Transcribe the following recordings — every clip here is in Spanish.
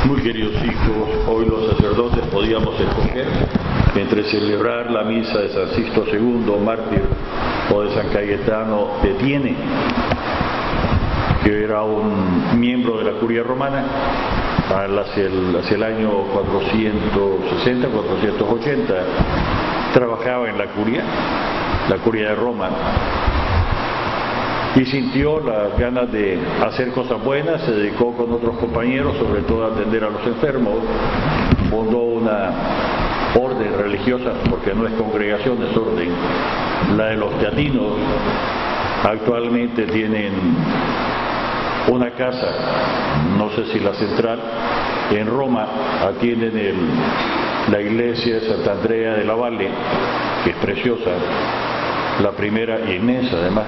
Muy queridos hijos, hoy los sacerdotes podíamos escoger entre celebrar la misa de San Sixto II, mártir, o de San Cayetano de Thiene, que era un miembro de la curia romana hacia el año 460, 480, trabajaba en la curia de Roma, y sintió las ganas de hacer cosas buenas. Se dedicó con otros compañeros, sobre todo a atender a los enfermos, fundó una orden religiosa, porque no es congregación, es orden, la de los teatinos. Actualmente tienen una casa, no sé si la central, en Roma. Atienden la iglesia de Santa Andrea de la Valle, que es preciosa, la primera, y inmensa además.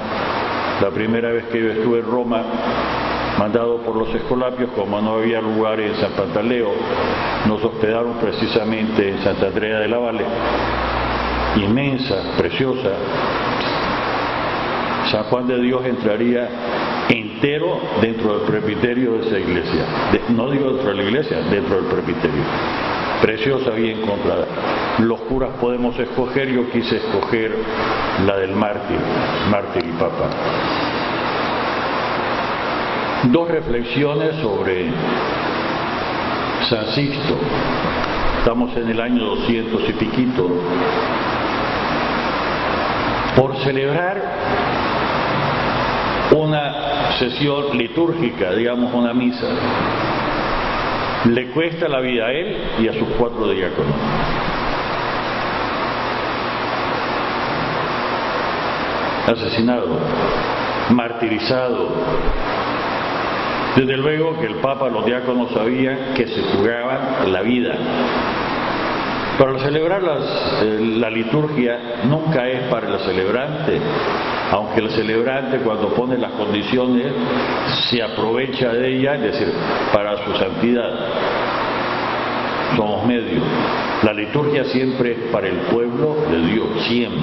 La primera vez que yo estuve en Roma, mandado por los escolapios, como no había lugar en San Pantaleo, nos hospedaron precisamente en Santa Andrea de la Valle, inmensa, preciosa. San Juan de Dios entraría entero dentro del presbiterio de esa iglesia, no digo dentro de la iglesia, dentro del presbiterio. Preciosa, bien comprada. Los curas podemos escoger, yo quise escoger la del mártir y papa. Dos reflexiones sobre San Sixto. Estamos en el año 200 y piquito. Por celebrar una sesión litúrgica, digamos una misa, le cuesta la vida a él y a sus 4 diáconos. Asesinado, martirizado. Desde luego que el Papa, los diáconos sabían que se jugaban la vida. Para celebrar la liturgia nunca es para el celebrante, aunque el celebrante, cuando pone las condiciones, se aprovecha de ella, es decir, para su santidad. Somos medios. La liturgia siempre es para el pueblo de Dios, siempre.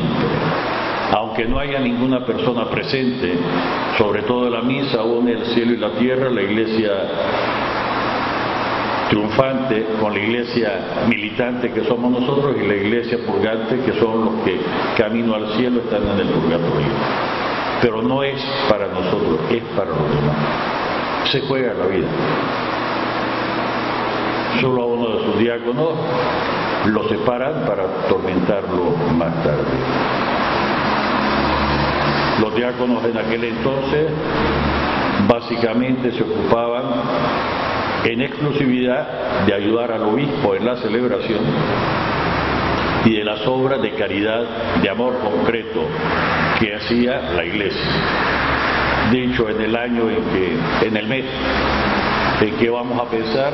Aunque no haya ninguna persona presente, sobre todo en la misa, une el cielo y la tierra, la iglesia triunfante con la iglesia militante que somos nosotros y la iglesia purgante, que son los que camino al cielo están en el purgatorio. Pero no es para nosotros, es para los demás. Se juega la vida. Solo a uno de sus diáconos lo separan para atormentarlo más tarde. Los diáconos en aquel entonces básicamente se ocupaban en exclusividad de ayudar al obispo en la celebración y de las obras de caridad, de amor concreto que hacía la iglesia. De hecho, en el mes en que vamos a pensar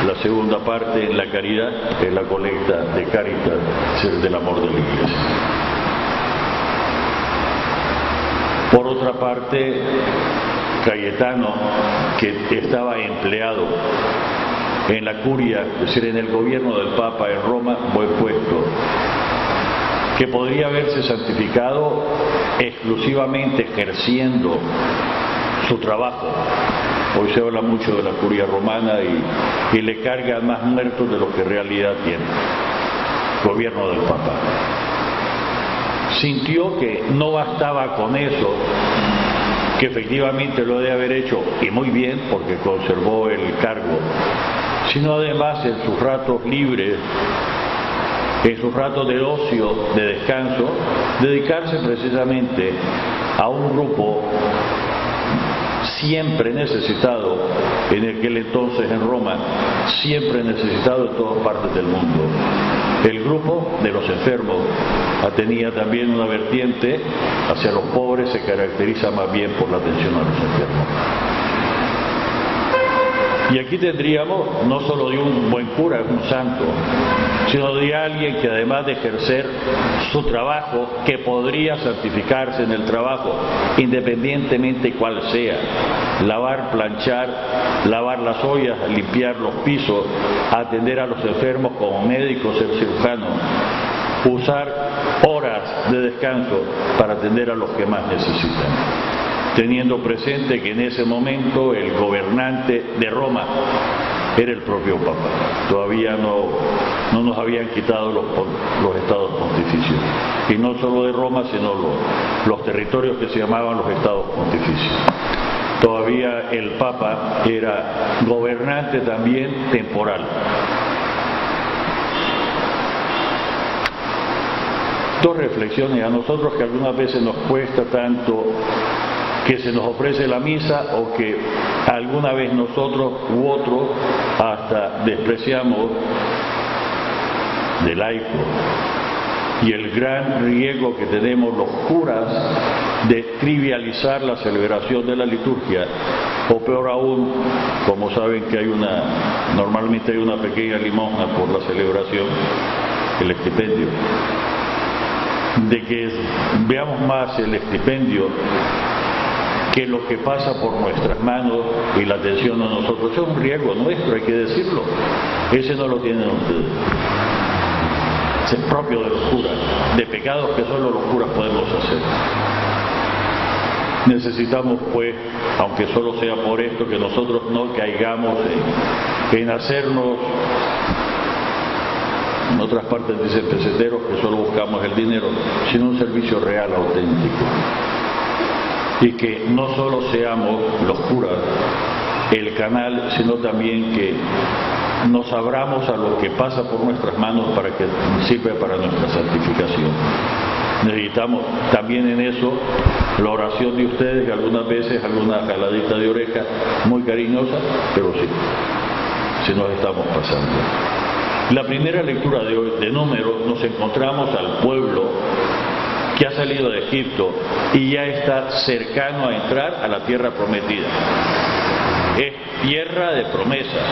la segunda parte en la caridad, en la colecta de Caritas del amor de la iglesia. Por otra parte, Cayetano, que estaba empleado en la curia, es decir, en el gobierno del Papa en Roma, buen puesto, que podría haberse santificado exclusivamente ejerciendo su trabajo. Hoy se habla mucho de la curia romana y le cargan más muertos de lo que en realidad tiene. Gobierno del Papa. Sintió que no bastaba con eso, que efectivamente lo debe haber hecho, y muy bien, porque conservó el cargo, sino además en sus ratos libres, en sus ratos de ocio, de descanso, dedicarse precisamente a un grupo siempre necesitado, en aquel entonces en Roma, siempre necesitado en todas partes del mundo. El grupo de los enfermos tenía también una vertiente hacia los pobres, se caracteriza más bien por la atención a los enfermos. Y aquí tendríamos no solo de un buen cura, un santo, sino de alguien que además de ejercer su trabajo, que podría santificarse en el trabajo, independientemente cuál sea, lavar, planchar, lavar las ollas, limpiar los pisos, atender a los enfermos como médico, ser cirujano, usar horas de descanso para atender a los que más necesitan, teniendo presente que en ese momento el gobernante de Roma era el propio Papa. Todavía no nos habían quitado los estados pontificios. Y no solo de Roma, sino los territorios que se llamaban los estados pontificios. Todavía el Papa era gobernante también temporal. Dos reflexiones a nosotros que algunas veces nos cuesta tanto que se nos ofrece la misa o que alguna vez nosotros u otros hasta despreciamos de laico, y el gran riesgo que tenemos los curas de trivializar la celebración de la liturgia, o peor aún, como saben que normalmente hay una pequeña limosna por la celebración, el estipendio, de que veamos más el estipendio que lo que pasa por nuestras manos y la atención a nosotros. Es un riesgo nuestro, hay que decirlo. Ese no lo tienen ustedes. Es propio de los curas, de pecados que solo los curas podemos hacer. Necesitamos, pues, aunque solo sea por esto, que nosotros no caigamos en hacernos, en otras partes dicen peseteros, que solo buscamos el dinero, sino un servicio real, auténtico. Y que no solo seamos los curas el canal, sino también que nos abramos a lo que pasa por nuestras manos para que sirva para nuestra santificación. Necesitamos también en eso la oración de ustedes, que algunas veces alguna jaladita de oreja muy cariñosa, pero sí, si nos estamos pasando. La primera lectura de hoy, de Números, nos encontramos al pueblo que ha salido de Egipto y ya está cercano a entrar a la tierra prometida. Es tierra de promesas,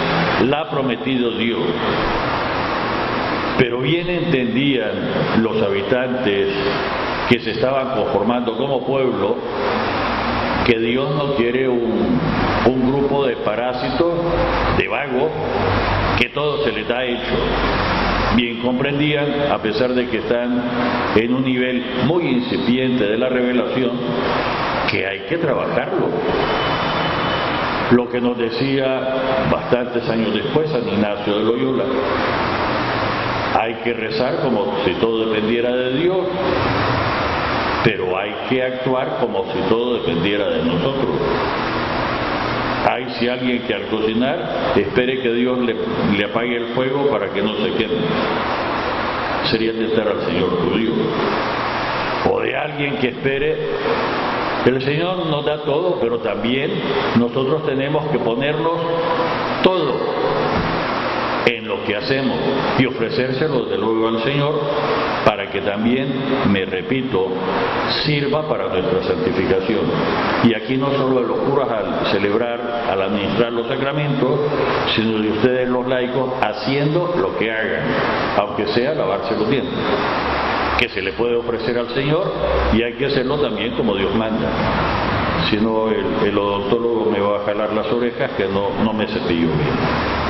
la ha prometido Dios. Pero bien entendían los habitantes que se estaban conformando como pueblo que Dios no quiere un grupo de parásitos, de vagos, que todo se les da hecho. Bien comprendían, a pesar de que están en un nivel muy incipiente de la revelación, que hay que trabajarlo. Lo que nos decía bastantes años después San Ignacio de Loyola: hay que rezar como si todo dependiera de Dios, pero hay que actuar como si todo dependiera de nosotros. Hay si alguien que al cocinar espere que Dios le apague el fuego para que no se queme, sería tentar al Señor judío. O de alguien que espere, el Señor nos da todo, pero también nosotros tenemos que ponernos todo en lo que hacemos y ofrecérselo de luego al Señor, para que también, me repito, sirva para nuestra santificación. Y aquí no solo de los curas al celebrar, al administrar los sacramentos, sino de ustedes los laicos haciendo lo que hagan, aunque sea lavarse los dientes, que se le puede ofrecer al Señor, y hay que hacerlo también como Dios manda. Si no, el odontólogo me va a jalar las orejas, que no me cepillo bien.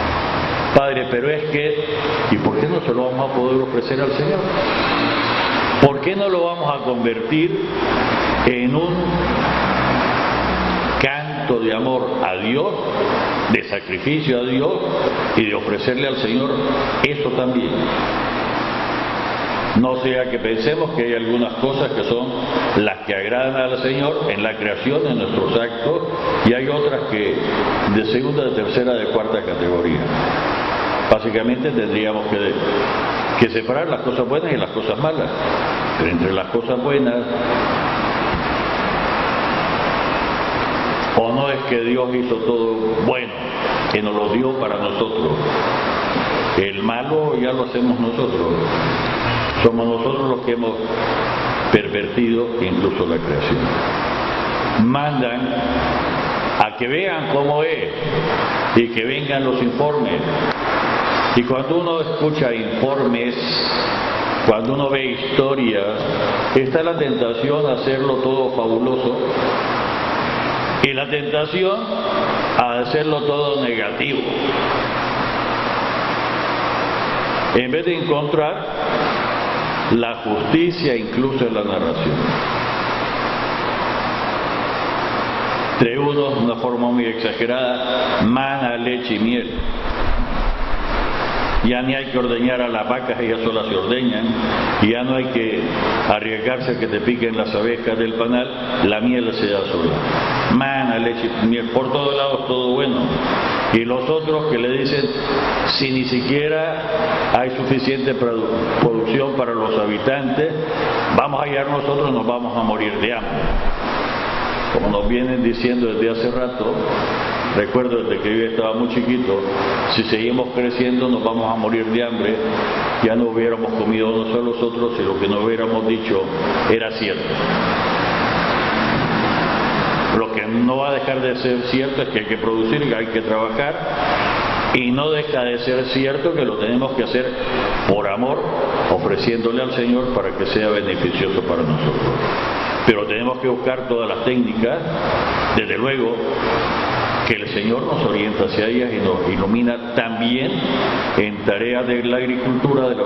Padre, pero es que, ¿y por qué no se lo vamos a poder ofrecer al Señor? ¿Por qué no lo vamos a convertir en un canto de amor a Dios, de sacrificio a Dios y de ofrecerle al Señor eso también? No sea que pensemos que hay algunas cosas que son las que agradan al Señor en la creación, en nuestros actos, y hay otras que de segunda, de tercera, de cuarta categoría. Básicamente tendríamos que separar las cosas buenas y las cosas malas. Pero entre las cosas buenas, o no es que Dios hizo todo bueno, que nos lo dio para nosotros. El malo ya lo hacemos nosotros. Somos nosotros los que hemos pervertido incluso la creación. Mandan a que vean cómo es y que vengan los informes. Y cuando uno escucha informes, cuando uno ve historias, está la tentación a hacerlo todo fabuloso y la tentación a hacerlo todo negativo, en vez de encontrar la justicia incluso en la narración. Entre unos, de una forma muy exagerada, mana, leche y miel. Ya ni hay que ordeñar a las vacas, ellas solas se ordeñan. Ya no hay que arriesgarse a que te piquen las abejas del panal, la miel se da sola. Mana, leche, miel, por todos lados todo bueno. Y los otros que le dicen, si ni siquiera hay suficiente producción para los habitantes, vamos a hallar nosotros, nos vamos a morir de hambre. Como nos vienen diciendo desde hace rato, recuerdo desde que yo estaba muy chiquito, si seguimos creciendo nos vamos a morir de hambre, ya no hubiéramos comido unos a los otros y lo que nos hubiéramos dicho era cierto. Lo que no va a dejar de ser cierto es que hay que producir, que hay que trabajar, y no deja de ser cierto que lo tenemos que hacer por amor, ofreciéndole al Señor para que sea beneficioso para nosotros. Pero tenemos que buscar todas las técnicas, desde luego, que el Señor nos orienta hacia ellas y nos ilumina también en tareas de la agricultura, de la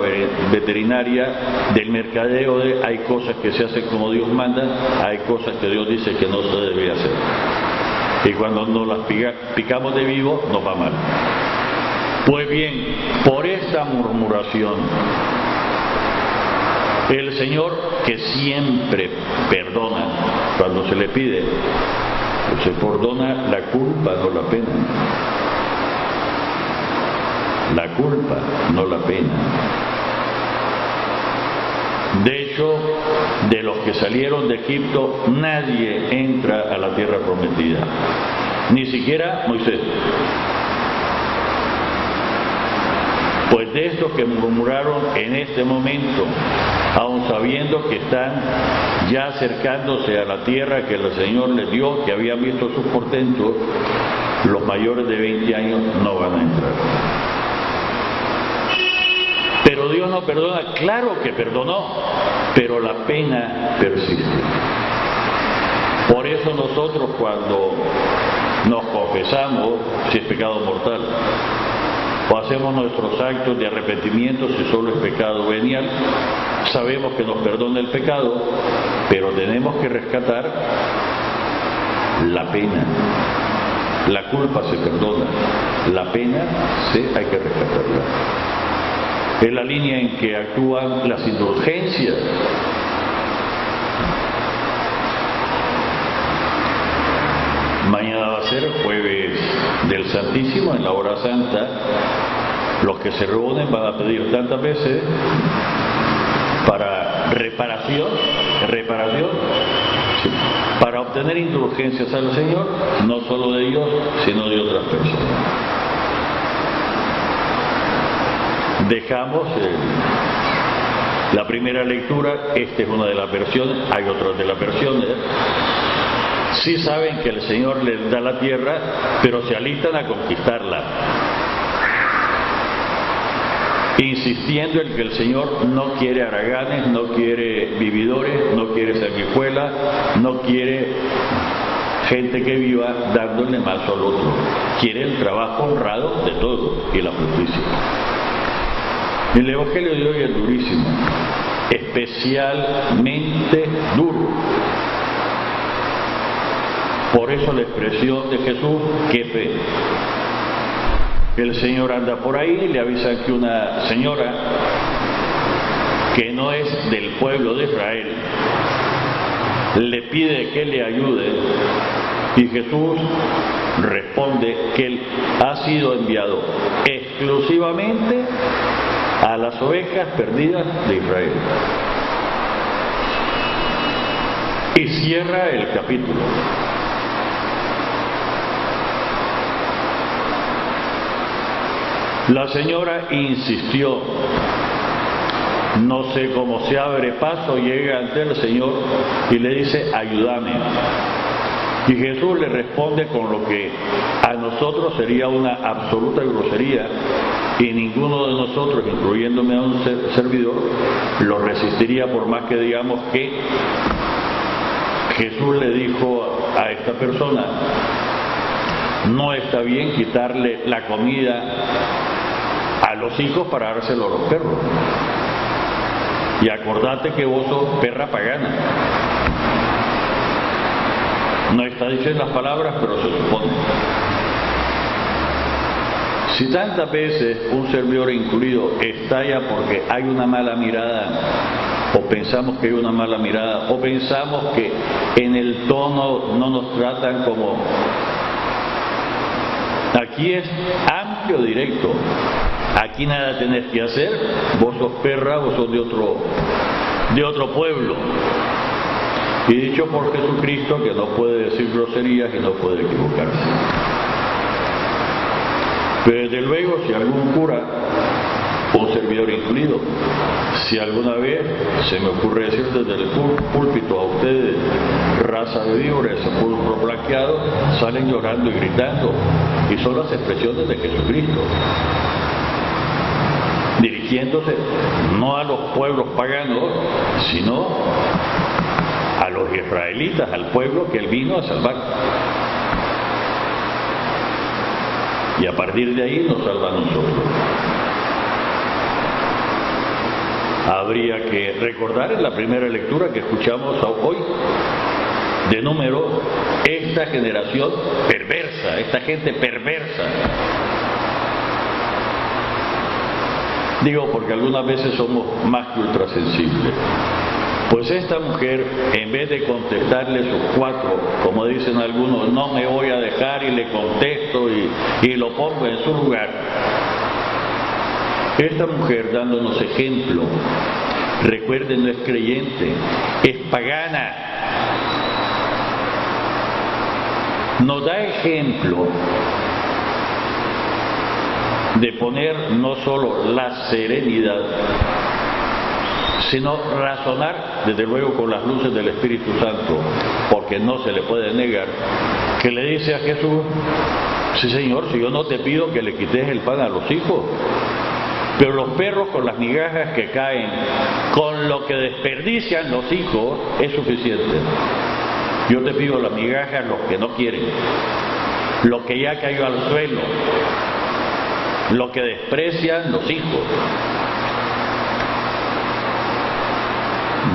veterinaria, del mercadeo. Hay cosas que se hacen como Dios manda, hay cosas que Dios dice que no se debe hacer. Y cuando nos las picamos de vivo, nos va mal. Pues bien, por esta murmuración, el Señor, que siempre perdona cuando se le pide, se perdona la culpa, no la pena. La culpa, no la pena. De hecho, de los que salieron de Egipto, nadie entra a la tierra prometida, ni siquiera Moisés. Pues de estos que murmuraron en este momento, aun sabiendo que están ya acercándose a la tierra que el Señor les dio, que habían visto sus portentos, los mayores de 20 años no van a entrar. Pero Dios no perdona, claro que perdonó, pero la pena persiste. Por eso nosotros cuando nos confesamos, si es pecado mortal, o hacemos nuestros actos de arrepentimiento si solo es pecado venial, sabemos que nos perdona el pecado, pero tenemos que rescatar la pena. La culpa se perdona, la pena hay que rescatarla. Es la línea en que actúan las indulgencias. Mañana va a ser jueves del Santísimo, en la hora santa. Los que se reúnen van a pedir tantas veces para reparación, sí, para obtener indulgencias al Señor, no solo de Dios, sino de otras personas. Dejamos la primera lectura. Esta es una de las versiones, hay otras de las versiones. Sí saben que el Señor les da la tierra, pero se alistan a conquistarla, insistiendo en que el Señor no quiere haraganes, no quiere vividores, no quiere sanguijuelas, no quiere gente que viva dándole más al otro. Quiere el trabajo honrado de todos y la justicia. El Evangelio de hoy es durísimo, especialmente duro. Por eso la expresión de Jesús, qué fe. El Señor anda por ahí, le avisan que una señora que no es del pueblo de Israel le pide que le ayude, y Jesús responde que él ha sido enviado exclusivamente a las ovejas perdidas de Israel. Y cierra el capítulo. La señora insistió, no sé cómo se abre paso, llega ante el Señor y le dice, ayúdame. Y Jesús le responde con lo que a nosotros sería una absoluta grosería, y ninguno de nosotros, incluyéndome a un servidor, lo resistiría por más que digamos que Jesús le dijo a esta persona, no está bien quitarle la comida a los hijos para dárselo a los perros. Y acordate que vos sos perra pagana. No está dicho en las palabras, pero se supone. Si tantas veces un servidor incluido estalla porque hay una mala mirada, o pensamos que hay una mala mirada, o pensamos que en el tono no nos tratan como... Aquí es amplio, directo. Aquí nada tenés que hacer, vos sos perra, vos sos de otro pueblo. Y dicho por Jesucristo que no puede decir groserías y no puede equivocarse. Pero desde luego, si algún cura o servidor incluido, si alguna vez se me ocurre decir desde el púlpito a ustedes, raza de víboras, sepulcro blanqueado, salen llorando y gritando, y son las expresiones de Jesucristo, dirigiéndose no a los pueblos paganos, sino a los israelitas, al pueblo que él vino a salvar. Y a partir de ahí nos salva a nosotros. Habría que recordar en la primera lectura que escuchamos hoy, de número, esta generación perversa, esta gente perversa. Digo porque algunas veces somos más que ultrasensibles. Pues esta mujer, en vez de contestarle sus cuatro, como dicen algunos, no me voy a dejar y le contesto y lo pongo en su lugar. Esta mujer, dándonos ejemplo, recuerden, no es creyente, es pagana. Nos da ejemplo de poner no solo la serenidad, sino razonar, desde luego con las luces del Espíritu Santo, porque no se le puede negar, que le dice a Jesús, sí Señor, si yo no te pido que le quites el pan a los hijos, pero los perros con las migajas que caen, con lo que desperdician los hijos, es suficiente. Yo te pido las migajas, los que no quieren, lo que ya cayó al suelo, lo que desprecian los hijos.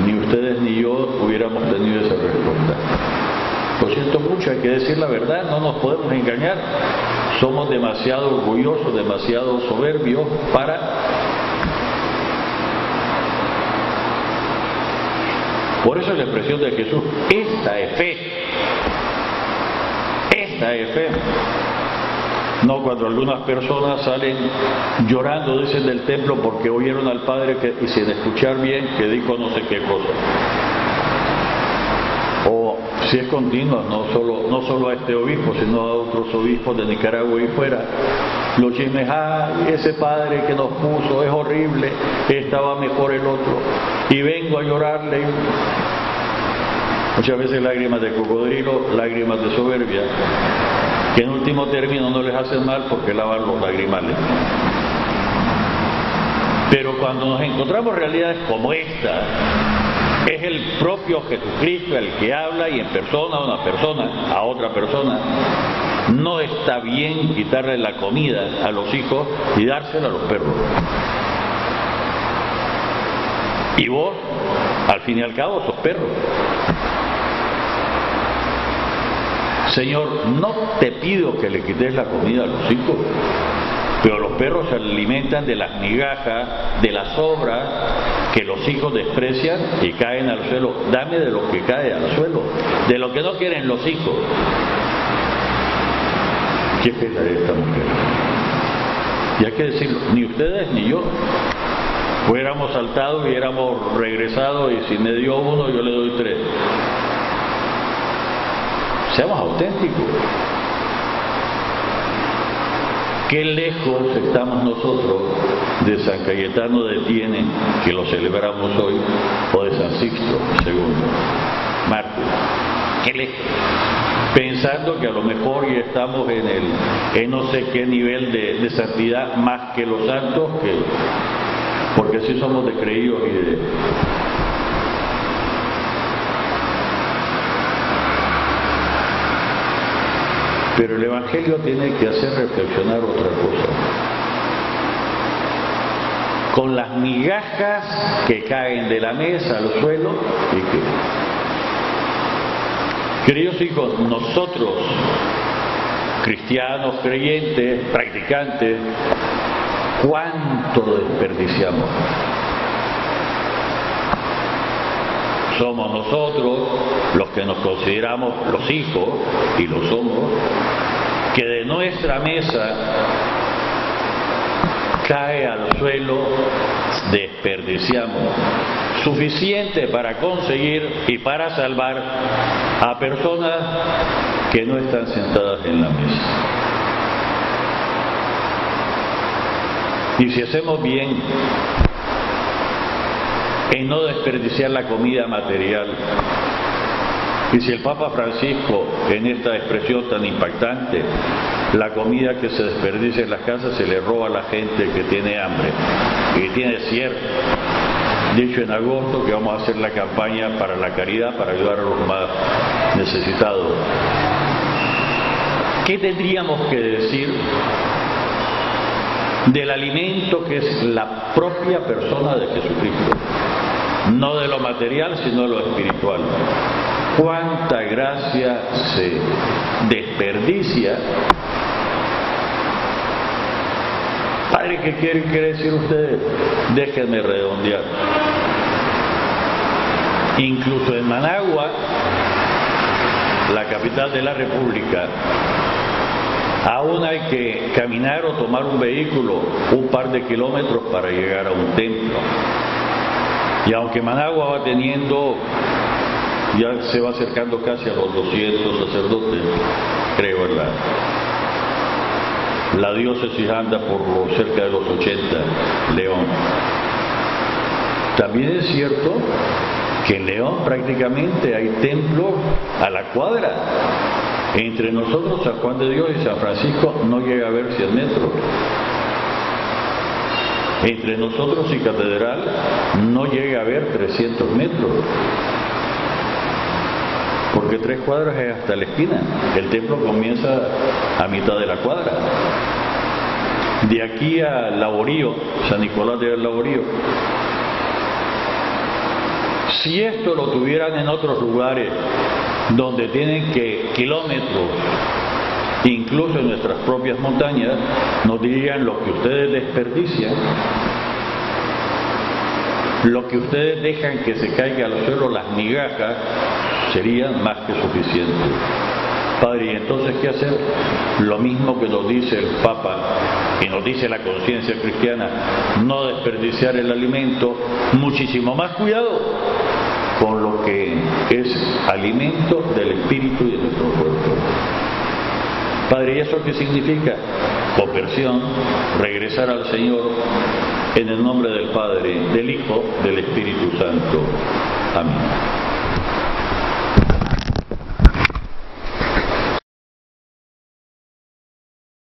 Ni ustedes ni yo hubiéramos tenido esa respuesta. Lo siento mucho, hay que decir la verdad, no nos podemos engañar. Somos demasiado orgullosos, demasiado soberbios para... Por eso es la expresión de Jesús, esta es fe. Esta es fe. No cuando algunas personas salen llorando, dicen, del templo porque oyeron al Padre y sin escuchar bien que dijo no sé qué cosa. O si es continua, no solo a este obispo, sino a otros obispos de Nicaragua y fuera, los chismes, ese padre que nos puso es horrible, estaba mejor el otro, y vengo a llorarle. Muchas veces lágrimas de cocodrilo, lágrimas de soberbia, que en último término no les hacen mal porque lavan los lagrimales. Pero cuando nos encontramos realidades como esta, es el propio Jesucristo el que habla y en persona a una persona, a otra persona. No está bien quitarle la comida a los hijos y dársela a los perros. Y vos, al fin y al cabo, sos perro. Señor, no te pido que le quites la comida a los hijos, pero los perros se alimentan de las migajas, de las sobras que los hijos desprecian y caen al suelo. Dame de lo que cae al suelo, de lo que no quieren los hijos. ¿Qué pena de esta mujer? Y hay que decirlo, ni ustedes ni yo. Hubiéramos saltado, hubiéramos regresado y si me dio uno yo le doy 3. Seamos auténticos. Qué lejos estamos nosotros de San Cayetano de Tiene, que lo celebramos hoy, o de San Sixto II, mártir. Qué lejos. Pensando que a lo mejor ya estamos en no sé qué nivel de santidad más que los santos, porque sí somos de creídos y de... Pero el Evangelio tiene que hacer reflexionar otra cosa. Con las migajas que caen de la mesa al suelo, ¿y qué? Queridos hijos, nosotros cristianos, creyentes, practicantes, ¿cuánto desperdiciamos? Somos nosotros los que nos consideramos los hijos, y lo somos, que de nuestra mesa cae al suelo, desperdiciamos suficiente para conseguir y para salvar a personas que no están sentadas en la mesa. Y si hacemos bien en no desperdiciar la comida material, y si el Papa Francisco, en esta expresión tan impactante, la comida que se desperdicia en las casas se le roba a la gente que tiene hambre y tiene cierto, dicho en agosto que vamos a hacer la campaña para la caridad, para ayudar a los más necesitados. ¿Qué tendríamos que decir del alimento que es la propia persona de Jesucristo? No de lo material, sino de lo espiritual. Cuánta gracia se desperdicia. Padre, ¿qué quieren decir ustedes? Déjenme redondear. Incluso en Managua, la capital de la República, aún hay que caminar o tomar un vehículo un par de kilómetros para llegar a un templo. Y aunque Managua va teniendo, ya se va acercando casi a los 200 sacerdotes, creo, ¿verdad? La diócesis anda por cerca de los 80, León. También es cierto que en León prácticamente hay templos a la cuadra. Entre nosotros, San Juan de Dios y San Francisco, no llega a haber 100 metros. Entre nosotros y Catedral no llega a haber 300 metros. Porque 3 cuadras es hasta la esquina. El templo comienza a mitad de la cuadra. De aquí a Laborío, San Nicolás del Laborío. Si esto lo tuvieran en otros lugares donde tienen que kilómetros, incluso en nuestras propias montañas, nos dirían: lo que ustedes desperdician, lo que ustedes dejan que se caiga al suelo, las migajas, serían más que suficientes. Padre, ¿y entonces qué hacer? Lo mismo que nos dice el Papa y nos dice la conciencia cristiana: no desperdiciar el alimento, muchísimo más cuidado con lo que es alimento del espíritu y de nuestro cuerpo. Padre, ¿y eso qué significa? Conversión, regresar al Señor, en el nombre del Padre, del Hijo, del Espíritu Santo. Amén.